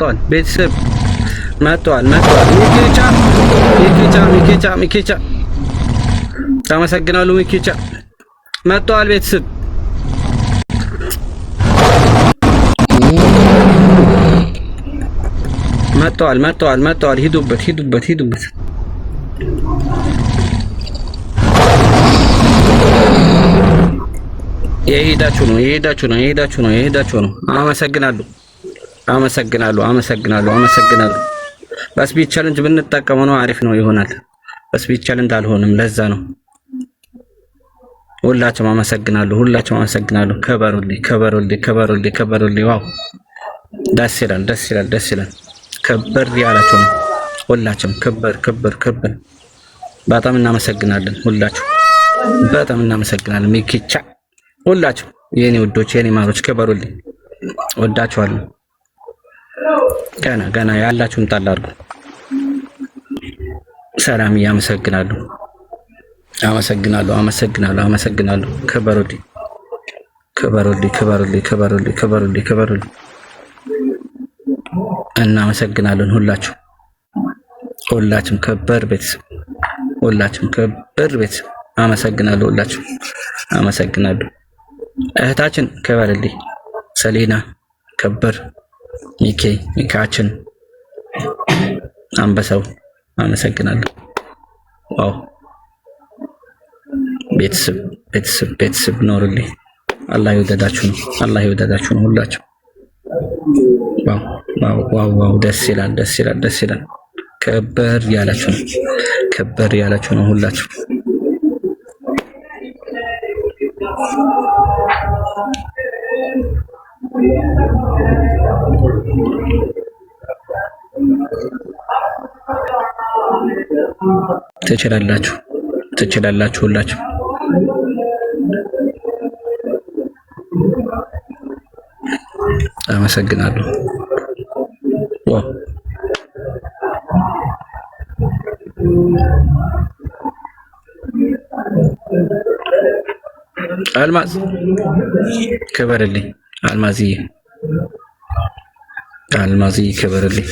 መጥቷል። ቤተሰብ መጥቷል። ሚኬቻ አመሰግናለሁ። ሚኬቻ መጥቷል። ቤተሰብ መጥቷል። ሂዱበት። የሄዳችሁ ነው። አመሰግናለሁ። በስፒድ ቻሌንጅ ብንጠቀመው ነው አሪፍ ነው ይሆናል። በስፒድ ቻሌንጅ አልሆንም፣ ለዛ ነው። ሁላችሁም አመሰግናለሁ። ከበሩልኝ። ዋው ደስ ይላል። ከበር ያላችሁ ነው ሁላችሁም። ከበር በጣም እናመሰግናለን። ሚኪቻ ሁላችሁ የኔ ውዶች፣ የኔ ማሮች ከበሩልኝ። ወዳችኋለሁ። ገና ያላችሁን ጣል አድርጉ። ሰላም ያመሰግናለሁ። ከበሩልኝ። እናመሰግናለን። ሁላችሁም ከበር ቤተሰብ አመሰግናለሁ። አመሰግናለሁ። እህታችን ከበርልኝ። ሰሊና ከበር፣ ሚካችን አንበሳው አመሰግናለሁ። ዋው ቤተሰብ ኖርልኝ። አላህ ይወደዳችሁ ነው ሁላችሁ። ዋው ደስ ይላል። ከበር ያላችሁ ነው ሁላችሁ። ትችላላችሁ ሁላችሁ። አመሰግናለሁ። ዋው አልማዝ ከበርልኝ። አልማዝዬ ከበርልኝ።